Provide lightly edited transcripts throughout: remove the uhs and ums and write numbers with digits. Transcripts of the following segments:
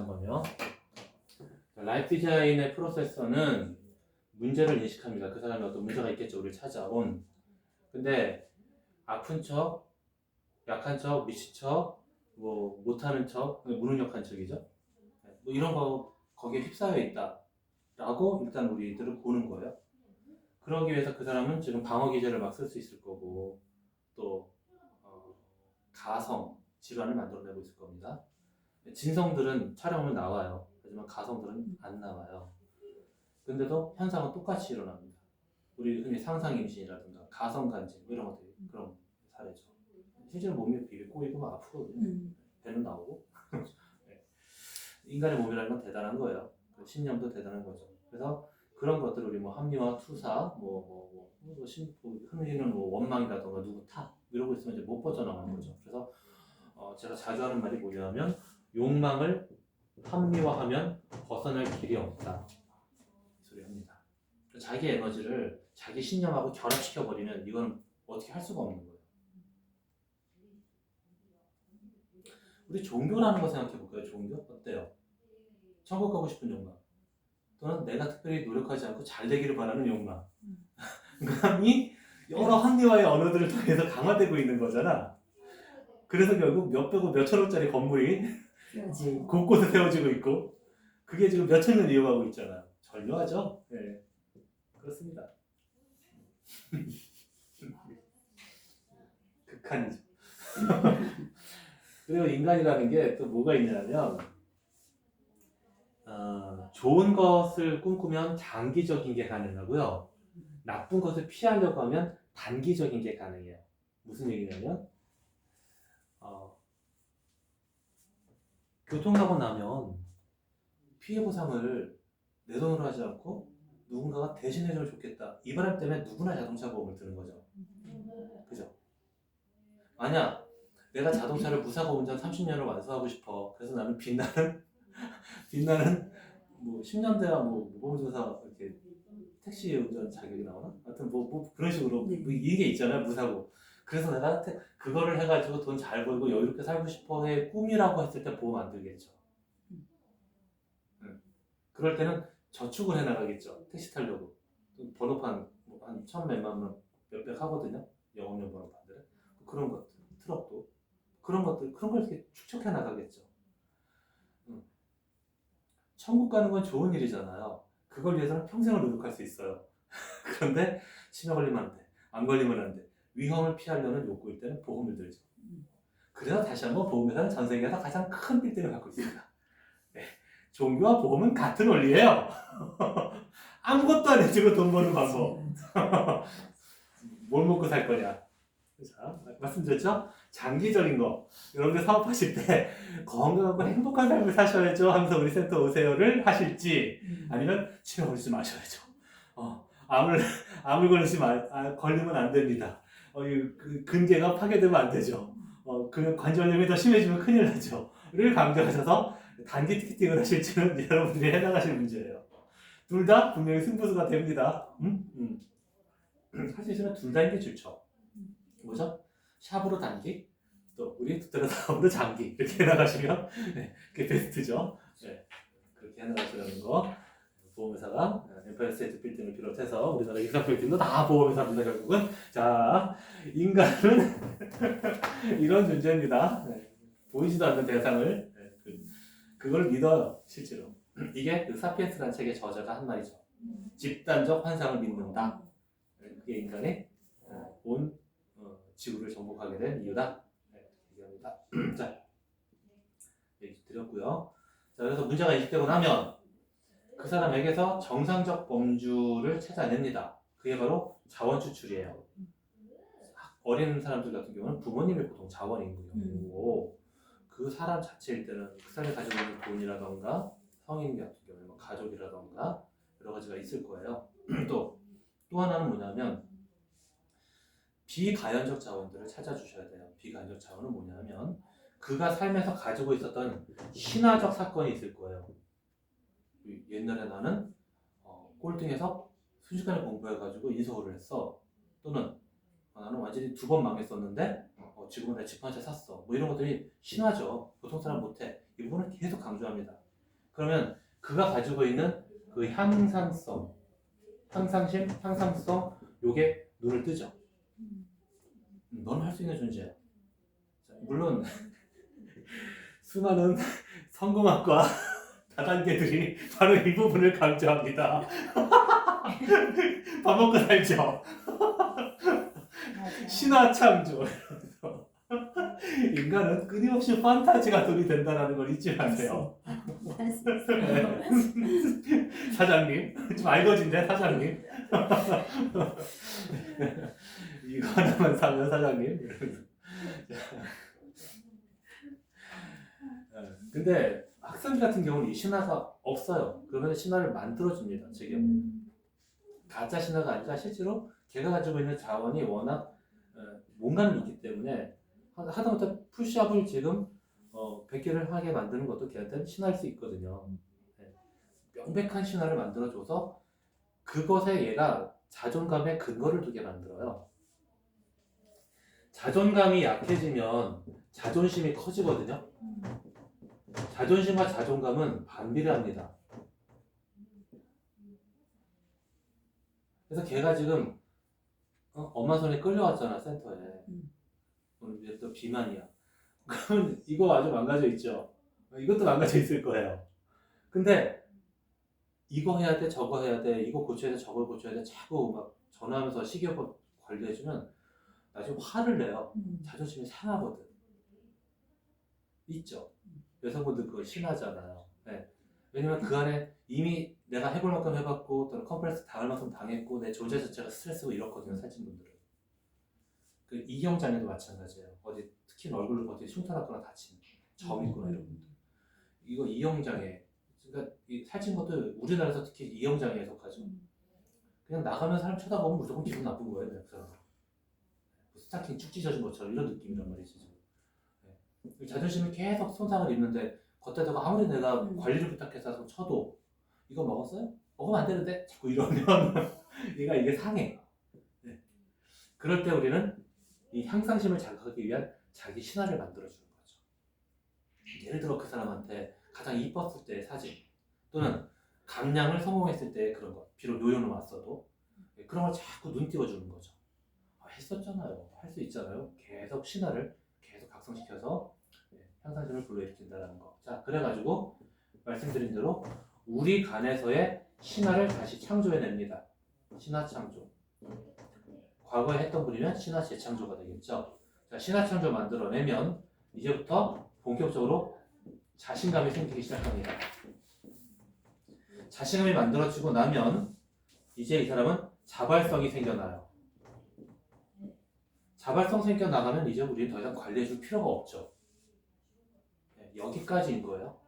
한 번요. 라이프 디자인의 프로세서는 문제를 인식합니다. 그 사람이 어떤 문제가 있겠죠. 우리를 찾아온. 근데 아픈 척, 약한 척, 미친 척, 뭐 못하는 척, 무능력한 척이죠. 뭐 이런 거 거기에 휩싸여 있다라고 일단 우리들을 보는 거예요. 그러기 위해서 그 사람은 지금 방어 기제를 막 쓸 수 있을 거고 또 가성 질환을 만들어내고 있을 겁니다. 진성들은 촬영을 나와요. 하지만 가성들은 안 나와요. 근데도 현상은 똑같이 일어납니다. 우리 흔히 상상임신이라든가 가성간질 뭐 이런 것들이 그런 사례죠. 실제로 몸이 비비 꼬이고 막 아프거든요. 배는 나오고. 네. 인간의 몸이라는 건 대단한 거예요. 신념도 대단한 거죠. 그래서 그런 것들 우리 뭐 합리화, 투사, 흔히는 뭐 원망이라든가 누구 탓 이러고 있으면 이제 못 벗어나가는 거죠. 그래서 제가 자주 하는 말이 뭐냐면 욕망을 합리화하면 벗어날 길이 없다. 이 소리 합니다. 자기 에너지를 자기 신념하고 결합시켜 버리면 이건 어떻게 할 수가 없는 거예요. 우리 종교라는 거 생각해 볼까요? 종교 어때요? 천국 가고 싶은 욕망 또는 내가 특별히 노력하지 않고 잘 되기를 바라는 욕망. 그감이 여러 합리화의 언어들을 통해서 강화되고 있는 거잖아. 그래서 결국 몇백억 몇천억짜리 건물이 곳곳에 세워지고 있고 그게 지금 몇천 년 이어가고 있잖아요. 절묘하죠? 네, 그렇습니다. 극한이죠. 그리고 인간이라는 게 또 뭐가 있냐면 좋은 것을 꿈꾸면 장기적인 게 가능하고요. 나쁜 것을 피하려고 하면 단기적인 게 가능해요. 무슨 얘기냐면 교통사고 나면 피해 보상을 내 돈으로 하지 않고 누군가가 대신해주면 좋겠다. 이 바람 때문에 누구나 자동차 보험을 드는 거죠. 그죠? 만약 내가 자동차를 무사고 운전 30년을 완수하고 싶어. 그래서 나는 빛나는 뭐 10년대야 뭐 모범조사 이렇게 택시 운전 자격이 나오나? 하여튼 뭐 그런 식으로 뭐 이게 있잖아요. 무사고. 그래서 내가 그거를 해가지고 돈 잘 벌고 여유롭게 살고 싶어의 꿈이라고 했을 때 보험 안 들겠죠. 그럴 때는 저축을 해나가겠죠. 택시 타려고. 번호판 한 1,000몇만 몇백 하거든요. 영업용 번호판들은. 그런 것들, 트럭도. 그런 걸 이렇게 축적해 나가겠죠. 천국 가는 건 좋은 일이잖아요. 그걸 위해서는 평생을 노력할 수 있어요. 그런데 치매 걸리면 안 돼. 안 걸리면 안 돼. 위험을 피하려는 욕구일 때는 보험을 들죠. 그래서 다시 한번 보험회사는 전 세계에서 가장 큰 빌딩을 갖고 있습니다. 네. 종교와 보험은 같은 원리예요. 아무것도 안 해주고 돈 버는 방법. 뭘 먹고 살 거냐. 자, 말씀드렸죠? 장기적인 거. 여러분들 사업하실 때 건강하고 행복한 삶을 사셔야죠 하면서 우리 센터 오세요를 하실지 아니면 치매 걸리지 마셔야죠. 암을 걸리면 안 됩니다. 근개가 파괴되면 안 되죠. 그 관절염이 더 심해지면 큰일 나죠. 를 강조하셔서 단기 티켓팅을 하실지는 여러분들이 해나가실 문제예요. 둘 다 분명히 승부수가 됩니다. 할 수 있으면 둘 다인 게 좋죠. 뭐죠? 샵으로 단기, 또 우리 두드러 사업으로 장기 이렇게 해나가시면 네, 그게 베스트죠. 네, 그렇게 해나가시라는 거. 보험회사가 엠파이어 스테이트 빌딩을 비롯해서 우리나라 이사 빌딩도 다 보험회사입니다. 결국은 자 인간은 이런 존재입니다. 네, 보이지도 않는 대상을 그걸 믿어요 실제로. 이게 그 사피엔스라는 책의 저자가 한 말이죠. 집단적 환상을 믿는다. 그게 인간의 온 지구를 정복하게 된 이유다. 네, 얘기합니다. 자, 얘기 드렸고요. 자, 그래서 문제가 인식되고 나면 그 사람에게서 정상적 범주를 찾아냅니다. 그게 바로 자원 추출이에요. 어린 사람들 같은 경우는 부모님이 보통 자원인 경우고 그 사람 자체일 때는 그 사람이 가지고 있는 돈이라던가 성인 같은 경우는 뭐 가족이라던가 여러 가지가 있을 거예요. 또 하나는 뭐냐면 비가연적 자원들을 찾아주셔야 돼요. 비가연적 자원은 뭐냐면 그가 삶에서 가지고 있었던 신화적 사건이 있을 거예요. 옛날에 나는 꼴등해서 순식간에 공부해가지고 인서울을 했어. 또는 나는 완전히 2번 망했었는데 지금은 내 집 한 채 샀어. 뭐 이런 것들이 신화죠. 보통 사람 못해. 이 부분을 계속 강조합니다. 그러면 그가 가지고 있는 그 향상성, 향상심, 향상성, 요게 눈을 뜨죠. 너는 할 수 있는 존재야. 자, 물론 수많은 성공학과 다단계들이 바로 이 부분을 강조합니다. 밥 먹고 살죠. 신화 창조. 인간은 끊임없이 판타지가 돈이 된다는 걸 잊지 마세요. 사장님, 좀 알거진데 사장님. 이거 하나만 사면 사장님. 근데 학생들 같은 경우는 이 신화가 없어요. 그러면 신화를 만들어줍니다. 제 경우 가짜 신화가 아니라 실제로 걔가 가지고 있는 자원이 워낙 뭔가는 있기 때문에 하다못해 푸시업을 지금 100개를 하게 만드는 것도 걔한테는 신화일 수 있거든요. 명백한 신화를 만들어줘서 그것에 얘가 자존감에 근거를 두게 만들어요. 자존감이 약해지면 자존심이 커지거든요. 자존심과 자존감은 반비례합니다. 그래서 걔가 지금 엄마 손에 끌려왔잖아, 센터에. 오늘 이제 또 비만이야. 그러면 이거 아주 망가져 있죠. 이것도 망가져 있을 거예요. 근데 이거 해야 돼, 저거 해야 돼, 이거 고쳐야 돼, 저걸 고쳐야 돼, 자꾸 막 전화하면서 식이요법 관리해주면 나중에 화를 내요. 자존심이 상하거든. 있죠. 여성분들 그거 심하잖아요. 네. 왜냐면 그 안에 이미 내가 해볼 만큼 해봤고 또는 컴플렉스 당할 만큼 당했고 내 존재 자체가 스트레스고 이렇거든요. 살찐 분들은. 그 이경장애도 마찬가지예요. 어디 특히 얼굴 어디 흉터났거나 다치는 점 있거나 이런 분들. 이거 이형장애. 그러니까 이 살찐 것도 우리나라에서 특히 이형장애에 속하죠. 그냥 나가면 사람 쳐다보면 무조건 기분 나쁜 거예요. 그 사람. 스타킹 축 찢어진 것처럼 이런 느낌이란 말이지. 네. 자존심이 계속 손상을 입는데 겉에다가 아무리 내가 관리를 부탁해서 쳐도 이거 먹었어요? 먹으면 안 되는데? 자꾸 이러면 얘가 이게 상해. 네. 그럴 때 우리는 이 향상심을 자극하기 위한 자기 신화를 만들어주는 거죠. 예를 들어 그 사람한테 가장 이뻤을 때의 사진 또는 감량을 성공했을 때의 그런 것, 비록 요요는 왔어도 그런 걸 자꾸 눈 띄워주는 거죠. 했었잖아요. 할 수 있잖아요. 계속 신화를 계속 각성시켜서 향상심을 불러일으킨다는 거. 자, 그래가지고 말씀드린 대로 우리 간에서의 신화를 다시 창조해냅니다. 신화 창조. 과거에 했던 분이면 신화 재창조가 되겠죠. 자, 신화 창조 만들어내면 이제부터 본격적으로 자신감이 생기기 시작합니다. 자신감이 만들어지고 나면 이제 이 사람은 자발성이 생겨나요. 자발성 생겨나가면 이제 우리는 더 이상 관리해줄 필요가 없죠. 네, 여기까지인 거예요.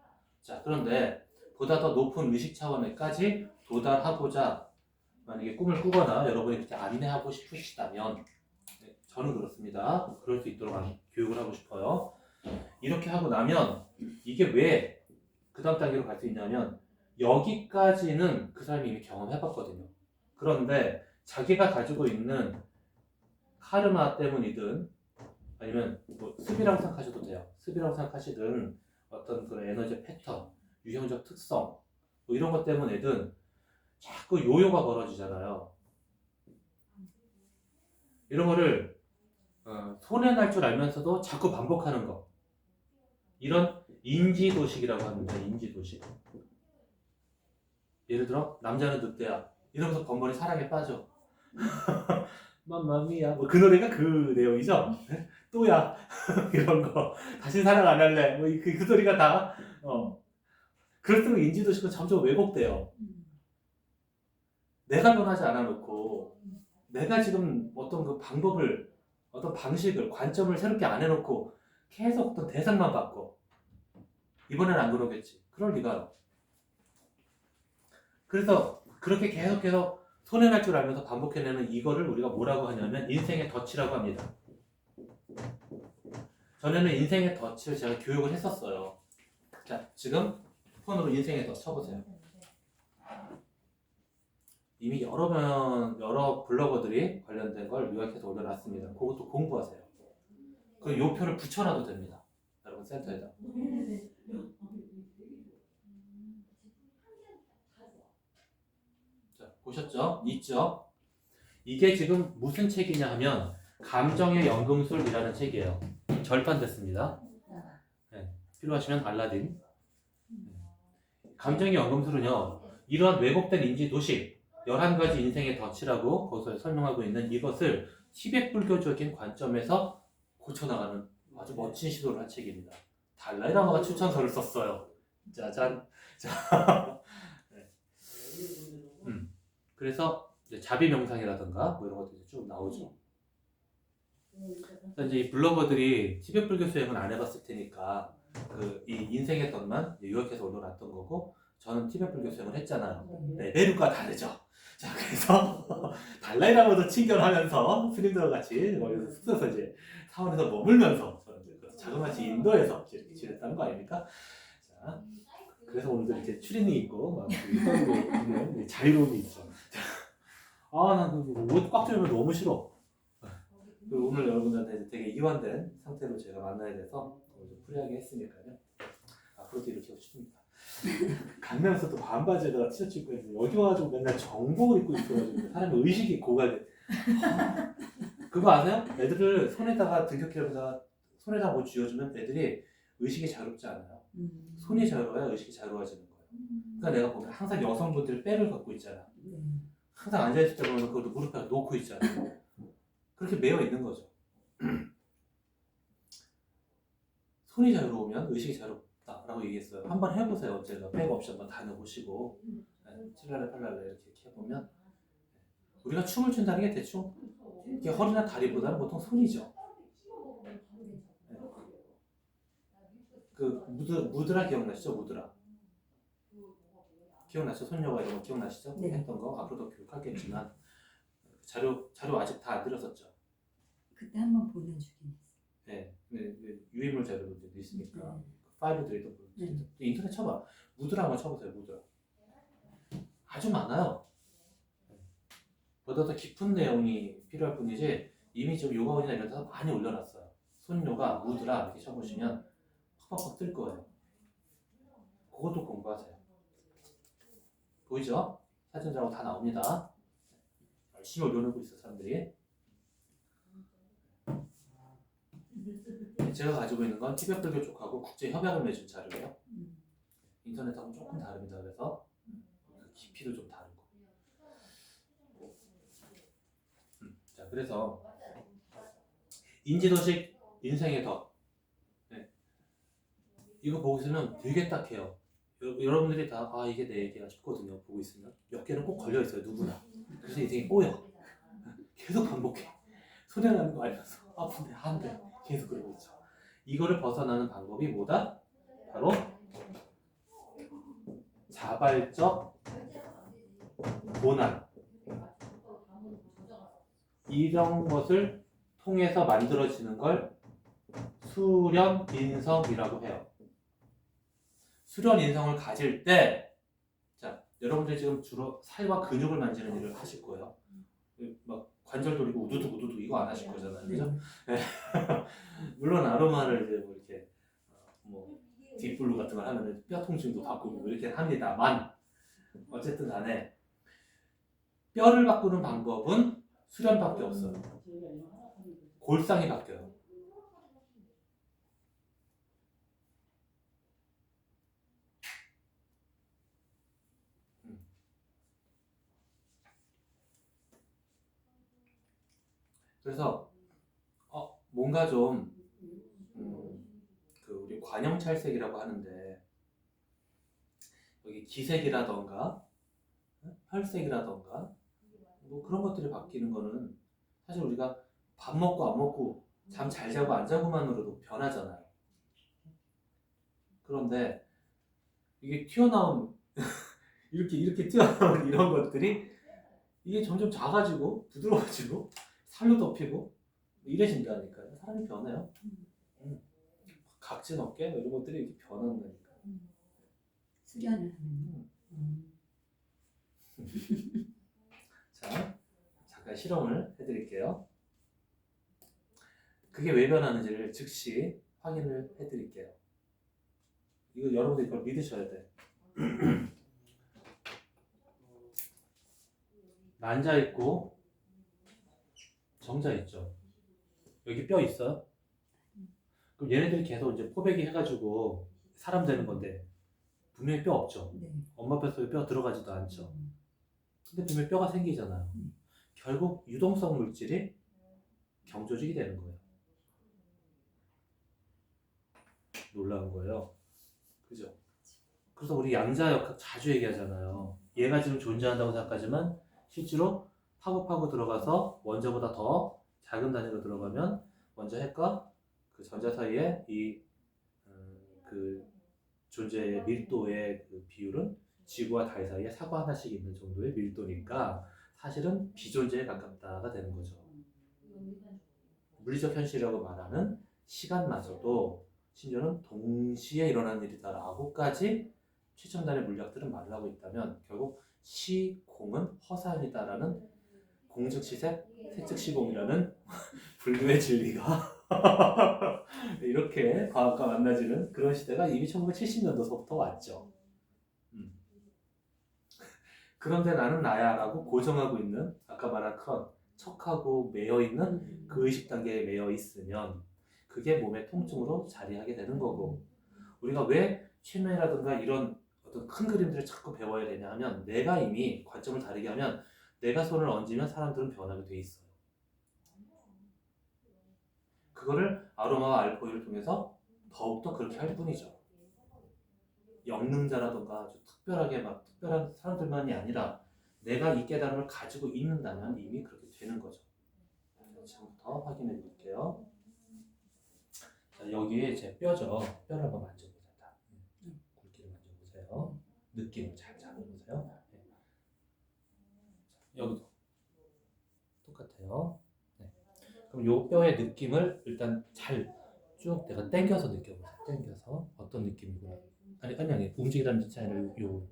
자, 그런데 보다 더 높은 의식 차원에까지 도달하고자 만약에 꿈을 꾸거나 여러분이 그렇게 안내하고 싶으시다면 저는 그렇습니다. 그럴 수 있도록 교육을 하고 싶어요. 이렇게 하고 나면 이게 왜 그 다음 단계로 갈 수 있냐면 여기까지는 그 사람이 이미 경험해봤거든요. 그런데 자기가 가지고 있는 카르마 때문이든 아니면 뭐 습이라고 생각하셔도 돼요. 습이라고 생각하시든 어떤 그런 에너지 패턴, 유형적 특성 뭐 이런 것 때문이든 자꾸 요요가 벌어지잖아요. 이런 거를 손해날 줄 알면서도 자꾸 반복하는 거. 이런 인지도식이라고 합니다. 인지도식. 예를 들어 남자는 늑대야. 이러면서 번번이 사랑에 빠져. 맘마미야. 뭐 그 노래가 그 내용이죠. 또야. 이런 거. 다시 사랑 안 할래. 뭐 그 소리가 다. 그럴수록 인지도식은 점점 왜곡돼요. 내가 변하지 않아 놓고 내가 지금 어떤 그 방법을 어떤 방식을 관점을 새롭게 안 해놓고 계속 어떤 대상만 바꿔. 이번엔 안 그러겠지. 그럴 리가요. 그래서 그렇게 계속 손해날 줄 알면서 반복해내는 이거를 우리가 뭐라고 하냐면 인생의 덫이라고 합니다. 전에는 인생의 덫을 제가 교육을 했었어요. 자, 지금 폰으로 인생의 덫 쳐보세요. 이미 여러 블로거들이 관련된 걸 요약해서 올려놨습니다. 그것도 공부하세요. 그 요표를 붙여놔도 됩니다. 여러분 센터에다. 보셨죠? 있죠? 이게 지금 무슨 책이냐 하면 감정의 연금술이라는 책이에요. 절판됐습니다. 네, 필요하시면 알라딘. 감정의 연금술은요, 이러한 왜곡된 인지 도식 11가지 인생의 덫이라고 거기서 설명하고 있는 이것을 티베트 불교적인 관점에서 고쳐나가는 아주 멋진 시도를 한 책입니다. 달라이라마가 추천서를 썼어요. 짜잔. 자, 네. 그래서 이제 자비 명상이라든가 뭐 이런 것들이 쭉 나오죠. 이제 이 블로거들이 티베트 불교 수행은 안 해봤을 테니까 이 인생의 덫만 요약해서 올려놨던 거고, 저는 티베트 불교 수행을 했잖아요. 레벨과 다르죠. 자, 그래서 달라이라마도 친견하면서 스님들과 같이 거기서 숙소에서 이제 사원에서 머물면서 저는 이제 자그마치 인도에서 이렇게 지냈다는 거 아닙니까? 자, 그래서 오늘도 이렇게 추리닝 입고 막 있는 자유로움이 있죠. 아, 난옷 꽉 조이면 너무 싫어. 오늘 여러분들한테 되게 이완된 상태로 제가 만나야 돼서 좀 프리하게 했으니까요. 앞으로도 이렇게 하고 싶습니다. 강남에서도 반바지에다가 티셔츠 입고 있는데 여기 와가지고 맨날 정복을 입고 있어가지고 사람의 의식이 고갈돼. 그거 아세요? 애들을 손에다가 등굣길에다가 손에다 뭐 쥐어주면 애들이 의식이 자유롭지 않아요. 손이 자유로워야 의식이 자유로워지는 거예요. 그러니까 내가 보면 항상 여성분들이 백을 갖고 있잖아. 항상 앉아있을 때 보면 그것도 무릎에 놓고 있잖아. 그렇게 매여 있는 거죠. 손이 자유로우면 의식이 자유롭다라고 얘기했어요. 한번 해보세요. 제가 백 없이 한번 다녀보시고 칠랄레 팔랄레 이렇게 해보면 우리가 춤을 춘다는 게 대충 이게 허리나 다리보다는 보통 손이죠. 그 무드라 기억나시죠? 무드라 기억나시죠? 손녀가 이런 거 기억나시죠? 네. 했던 거 앞으로도 교육하겠지만 자료 아직 다 안 드렸었죠. 그때 한번 보내주긴 했어요. 네, 유인물 자료도 있으니까 파일들이 또 인터넷 쳐봐. 무드라 한번 쳐보세요. 무드라 아주 많아요. 보다 더 깊은 내용이 필요할 뿐이지 이미 좀 요가원이나 이런 데서 많이 올려놨어요. 손요가 무드라 이렇게 쳐보시면 팍팍팍 뜰 거예요. 그것도 공부하세요. 보이죠? 사진들하고 다 나옵니다. 열심히 올려놓고 있어 사람들이. 제가 가지고 있는 건 티베트 불교 쪽하고 국제 협약을 맺은 자료예요. 인터넷하고는 조금 다릅니다. 그래서 깊이도 좀 다르고. 자, 그래서 인지도식 인생의 덫. 네. 이거 보고 있으면 되게 딱해요. 여러분들이 다 이게 내 얘기야 싶거든요. 보고 있으면 몇 개는 꼭 걸려 있어요. 누구나. 그래서 인생이 꼬여. 계속 반복해. 소리나는 거 알면서 아픈데 한데 계속 그러고 있죠. 이거를 벗어나는 방법이 뭐다? 바로 자발적 고난. 이런 것을 통해서 만들어지는 걸 수련인성이라고 해요. 수련인성을 가질 때, 자, 여러분들 지금 주로 살과 근육을 만지는 일을 하실 거예요. 막 관절 돌리고 우두둑 이거 안 하실 거잖아요, 그죠? 네. 물론 아로마를 이제 뭐 이렇게 뭐 딥블루 같은 걸 하면은 뼈 통증도 바꾸고 이렇게 합니다만, 어쨌든 간에 뼈를 바꾸는 방법은 수련밖에 없어요. 골상이 바뀌어요. 그래서 뭔가 좀 우리 관형찰색이라고 하는데 여기 기색이라던가 혈색이라던가 뭐 그런 것들이 바뀌는 거는 사실 우리가 밥 먹고 안 먹고 잠 잘 자고 안 자고만으로도 변하잖아요. 그런데 이게 튀어나온 이렇게 튀어나온 이런 것들이 이게 점점 작아지고 부드러워지고 살로 덮이고 이래진다니까요. 사람이 변해요. 각진 어깨 이런 것들이 이렇게 변한다니까. 수련을 하는. 자, 잠깐 실험을 해드릴게요. 그게 왜 변하는지를 즉시 확인을 해드릴게요. 이거 여러분들 이걸 믿으셔야 돼. 난자 있고 정자 있죠. 여기 뼈 있어요? 그럼 얘네들이 계속 이제 포배기 해가지고 사람 되는 건데 분명히 뼈 없죠. 네. 엄마 뱃속에 뼈 들어가지도 않죠. 근데 분명히 뼈가 생기잖아요. 결국 유동성 물질이 경조직이 되는 거예요. 놀라운 거예요. 그죠? 그래서 우리 양자역학 자주 얘기하잖아요. 얘가 지금 존재한다고 생각하지만 실제로 파고 들어가서 원자보다 더 작은 단위로 들어가면 원자 핵과 그 전자 사이에 그 존재의 밀도의 그 비율은 지구와 달 사이에 사과 하나씩 있는 정도의 밀도니까 사실은 비존재에 가깝다가 되는 거죠. 물리적 현실이라고 말하는 시간마저도 심지어는 동시에 일어나는 일이다라고까지 최첨단의 물리학들은 말을 하고 있다면 결국 시공은 허사이다라는 공즉시색, 색즉시공이라는 불교의 진리가 이렇게 과학과 만나지는 그런 시대가 이미 1970년도서부터 왔죠. 그런데 나는 나야라고 고정하고 있는 아까 말한 그런 척하고 매여있는 그 의식 단계에 매여 있으면 그게 몸의 통증으로 자리하게 되는 거고, 우리가 왜 최면이라든가 이런 어떤 큰 그림들을 자꾸 배워야 되냐 하면 내가 이미 관점을 다르게 하면 내가 손을 얹으면 사람들은 변하게 돼 있어요. 그거를 아로마와 알코올을 통해서 더욱더 그렇게 할 뿐이죠. 영능자라든가 아주 특별하게 막 특별한 사람들만이 아니라 내가 이 깨달음을 가지고 있는다면 이미 그렇게 되는 거죠. 지금부터 확인해 볼게요. 자, 여기에 제 뼈죠. 뼈를 한번 만져보자. 굵기를 만져보세요. 느낌을 잘 잡아보세요. 여기도 똑같아요. 네. 그럼 요 뼈의 느낌을 일단 잘 쭉 내가 당겨서 느껴보세요. 당겨서 어떤 느낌이구나. 아니 움직이라는 뜻이 아니라 요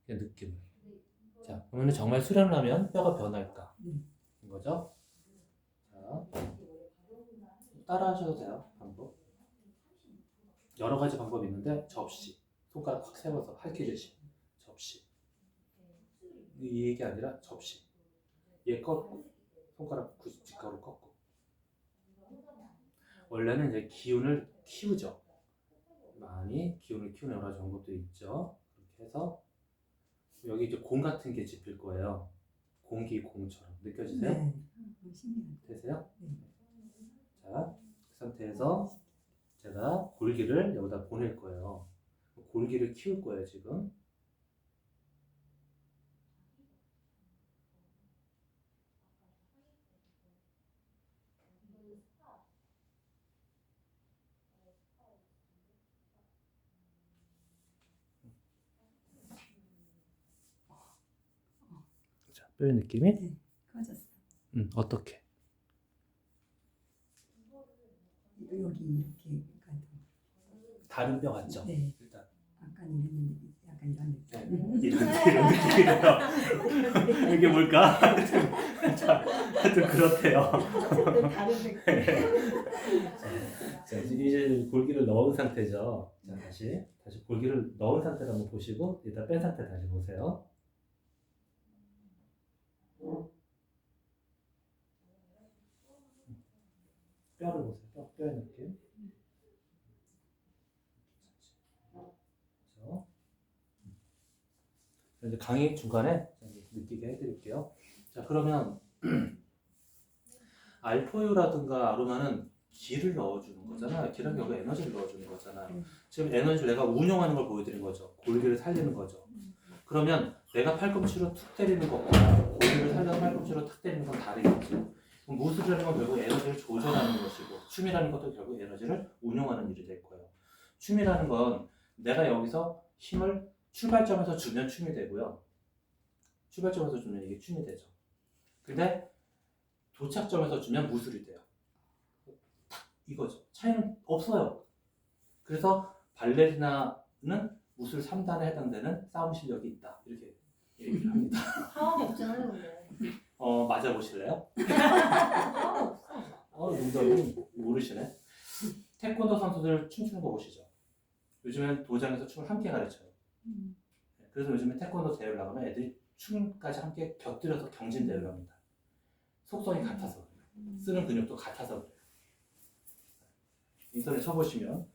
느낌을. 자, 그러면 정말 수련을 하면 뼈가 변할까? 이거죠. 자, 따라 하셔도 돼요. 방법. 여러 가지 방법이 있는데 접시, 손가락 확 세워서 할퀴듯이 접시. 이 얘기 아니라 접시. 얘 꺾고 손가락 직각으로 꺾고. 원래는 이제 기운을 키우죠. 많이 기운을 키우는 여러 가지 방법들이 있죠. 그렇게 해서 여기 이제 공 같은 게 짚힐 거예요. 공처럼 느껴지세요? 네. 되세요? 네. 자, 그 상태에서 제가 골기를 여기다 보낼 거예요. 골기를 키울 거예요, 지금. 자, 뼈의 느낌이? 네, 커졌어. 어떻게? 여기 이렇게 가도. 다른 뼈 같죠? 네. 일단. 아까는 이랬는데 약간 이런 느낌. 네. 이런 느낌이에요. 이게 뭘까? 하여튼 그렇대요. 다른 느낌. 자, 이제 골기를 넣은 상태죠. 자, 다시 골기를 넣은 상태를 한번 보시고 일단 뺀 상태 다시 보세요. 뼈를 보세요. 뼈의 느낌. 그렇죠? 이제 강의 중간에 느끼게 해드릴게요. 자, 그러면 알포유라든가 아로마는 기를 넣어주는 거잖아. 기랑 결국 에너지를 넣어주는 거잖아. 지금 에너지를 내가 운용하는 걸 보여드린 거죠. 골기를 살리는 거죠. 그러면 내가 팔꿈치로 툭 때리는 것과 골기를 살려서 팔꿈치로 툭 때리는 건 다르겠죠. 그럼 무술이라는 건 결국 에너지를 조절하는 것이고 춤이라는 것도 결국 에너지를 운용하는 일이 될 거예요. 춤이라는 건 내가 여기서 힘을 출발점에서 주면 춤이 되고요. 출발점에서 주면 이게 춤이 되죠. 근데 도착점에서 주면 무술이 돼요. 탁 이거죠. 차이는 없어요. 그래서 발레리나는 무술 3단에 해당되는 싸움 실력이 있다. 이렇게 얘기를 합니다. 파워가 없잖아요, 근데. 맞아보실래요? 파워가 없어. 농담은 모르시네. 태권도 선수들 춤추는 거 보시죠. 요즘엔 도장에서 춤을 함께 가르쳐요. 그래서 요즘에 태권도 대회를 나가면 애들이 춤까지 함께 곁들여서 경진대회를 합니다. 속성이 같아서 그래요. 쓰는 근육도 같아서 그래요. 인터넷 쳐보시면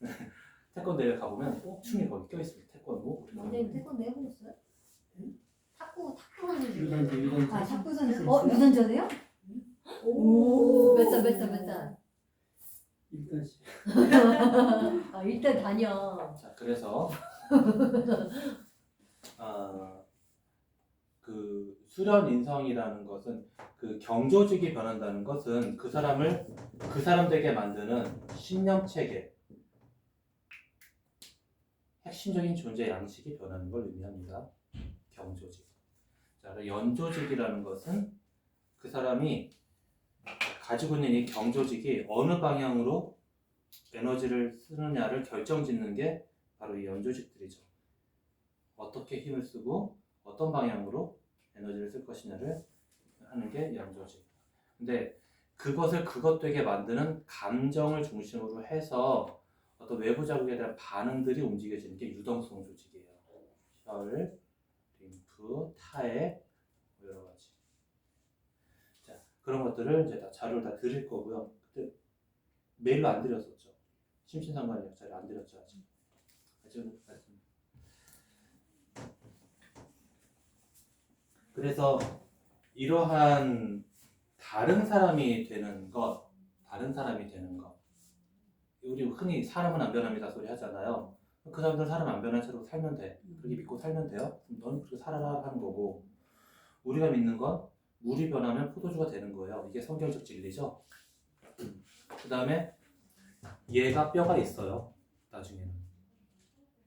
태권도 대회 가보면 꼭 춤이 거기 껴있습니다. 태권도. 근데 태권도 해보셨어요? 탁구 선수. 유단지. 아 탁구 선수. 유전자세요? 오. 몇 살? 일단씩. 아 일단 다녀. 자, 그래서 그 수련 인성이라는 것은 그 경조직이 변한다는 것은 그 사람을 그 사람 되게 만드는 신념 체계, 핵심적인 존재 양식이 변하는 걸 의미합니다. 경조직. 자, 연조직이라는 것은 그 사람이 가지고 있는 이 경조직이 어느 방향으로 에너지를 쓰느냐를 결정짓는 게 바로 이 연조직들이죠. 어떻게 힘을 쓰고 어떤 방향으로 에너지를 쓸 것이냐를 하는 게 연조직. 근데 그것을 그것 되게 만드는 감정을 중심으로 해서 어떤 외부 자극에 대한 반응들이 움직여지는 게 유동성 조직이에요. 혈, 림프, 타액, 여러 가지. 자, 그런 것들을 이제 다 자료를 다 드릴 거고요. 그때 메일로 안 드렸었죠. 심신상관의학 자료 안 드렸죠 아직. 아직은 말씀. 그래서 이러한 다른 사람이 되는 것, 우리 흔히 사람은 안 변합니다 소리 하잖아요. 그 사람들은 사람 안 변한 채로 살면 돼. 그렇게 믿고 살면 돼요. 그럼 넌 그렇게 살아라 하는 거고, 우리가 믿는 건 물이 변하면 포도주가 되는 거예요. 이게 성경적 진리죠. 그 다음에 얘가 뼈가 있어요. 나중에는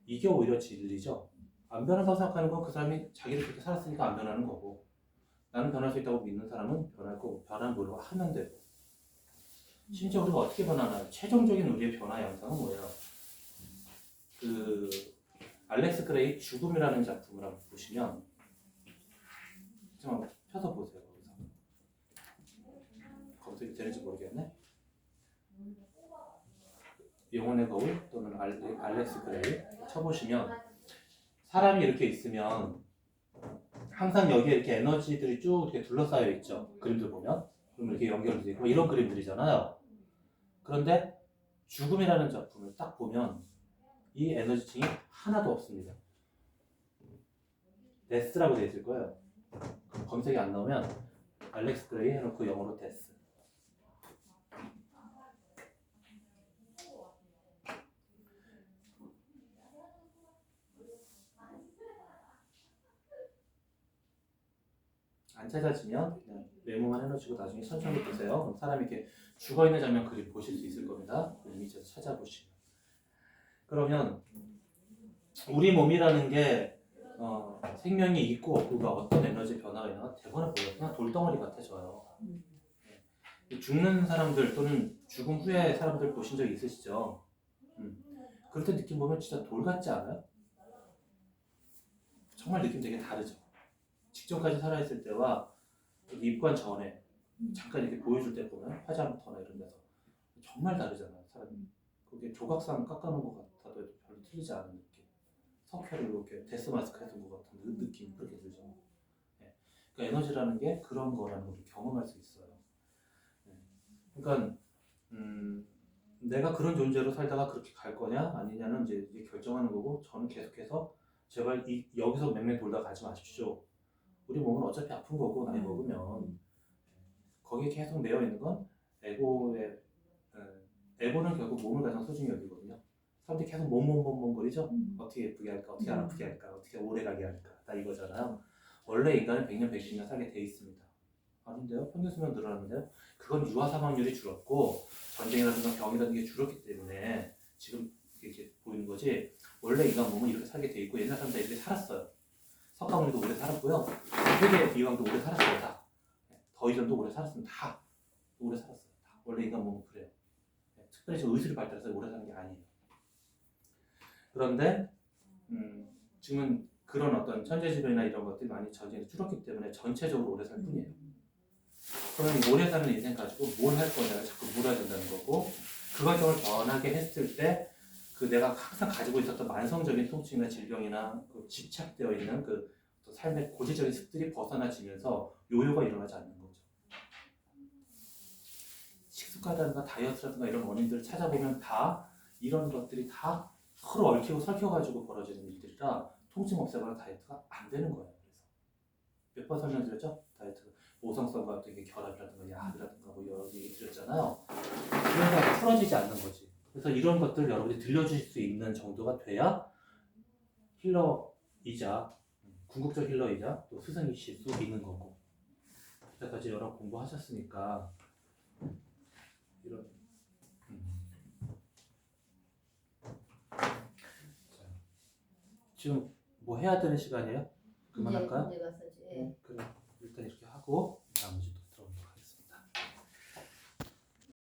이게 오히려 진리죠. 안 변한다고 생각하는 건 그 사람이 자기를 그렇게 살았으니까 안 변하는 거고, 나는 변할 수 있다고 믿는 사람은 변할 거고, 변한 노력을 하면 되고. 심지어 우리가 어떻게 변하나요? 최종적인 우리의 변화 양상은 뭐예요? 그 알렉스 그레이 죽음이라는 작품을 한번 보시면 좀 한번 펴서 보세요. 검색이 되는지 모르겠네. 영혼의 거울 또는 알렉스 그레이 쳐보시면 사람이 이렇게 있으면 항상 여기에 이렇게 에너지들이 쭉 이렇게 둘러싸여 있죠. 그림들 보면 그럼 이렇게 연결되어 있고 이런 그림들이잖아요. 그런데 죽음이라는 작품을 딱 보면 이 에너지층이 하나도 없습니다. 데스라고 되어 있을 거예요. 검색이 안 나오면 알렉스 그레이 해놓고 영어로 데스. 안 찾아지면 그냥 메모만 해놓으시고 나중에 천천히 보세요. 그럼 사람이 이렇게 죽어있는 장면 그림 보실 수 있을 겁니다. 이미지에서 찾아보시면. 그러면 우리 몸이라는 게 생명이 있고 없고가 어떤 에너지 변화가 있나 대본에 보여 그냥 돌덩어리 같아져요. 죽는 사람들 또는 죽음 후에 사람들 보신 적 있으시죠? 그럴 때 느낌 보면 진짜 돌 같지 않아요? 정말 느낌 되게 다르죠. 직전까지 살아있을 때와 입관 전에 잠깐 이렇게 보여줄 때 보면 화장터나 이런 데서 정말 다르잖아요. 사람이 그게 조각상 깎아놓은 것 같아도 별로 틀리지 않은 느낌. 석회를 이렇게 데스 마스크 해둔 것 같은 그 느낌 그렇게 들죠. 네. 그러니까 에너지라는 게 그런 거라는 걸 경험할 수 있어요. 네. 그러니까 내가 그런 존재로 살다가 그렇게 갈 거냐 아니냐는 이제 결정하는 거고, 저는 계속해서 제발 여기서 맹맹 돌다 가지 마십시오. 우리 몸은 어차피 아픈 거고 나이 먹으면 거기에 계속 매여 있는 건 에고의 에고는 결국 몸을 가장 소중히 여기거든요. 사람들이 계속 몸거리죠. 어떻게 예쁘게 할까, 어떻게 안 아프게 할까, 어떻게 오래 가게 할까, 다 이거잖아요. 원래 인간은 100년, 110년 살게 돼 있습니다. 아닌데요? 평균 수명 늘어나는데요? 그건 유아 사망률이 줄었고 전쟁이라든가 병이라든가 줄었기 때문에 지금 이렇게 보이는 거지, 원래 인간 몸은 이렇게 살게 돼 있고 옛날 사람들 이렇게 살았어요. 석가모니도 오래 살았고요. 세계 비왕도 오래 살았어요. 다. 더이전도 오래 살았습니다. 다 오래 살았어요. 다. 원래 인간 몸은 그래요. 특별히 저 의술이 발달해서 오래 사는 게 아니에요. 그런데 지금은 그런 어떤 천재지변이나 이런 것들이 많이 전쟁이 줄었기 때문에 전체적으로 오래 살 뿐이에요. 그러면 오래 사는 인생 가지고 뭘 할 거냐를 자꾸 물어야 된다는 거고, 그 과정을 변하게 했을 때 그 내가 항상 가지고 있었던 만성적인 통증이나 질병이나 그 집착되어 있는 그 어떤 삶의 고질적인 습들이 벗어나지면서 요요가 일어나지 않는 거죠. 식습관이라든가 다이어트라든가 이런 원인들을 찾아보면 다 이런 것들이 다 서로 얽히고 설켜가지고 벌어지는 일들이라 통증 없애거나 다이어트가 안 되는 거예요. 그래서 몇 번 설명드렸죠? 다이어트 모성성과 어떤 게 결합이라든가 야합이라든가 뭐 여러 얘기 드렸잖아요. 그래서 풀어지지 않는 거지. 그래서 이런 것들을 여러분이 들려주실 수 있는 정도가 돼야 힐러이자 궁극적 힐러이자 또 스승이실 수 있는 거고. 여태까지 여러 공부하셨으니까 이런 자, 지금 뭐 해야 되는 시간이에요? 그만할까요? 이제 마사지. 예. 그래 일단 이렇게 하고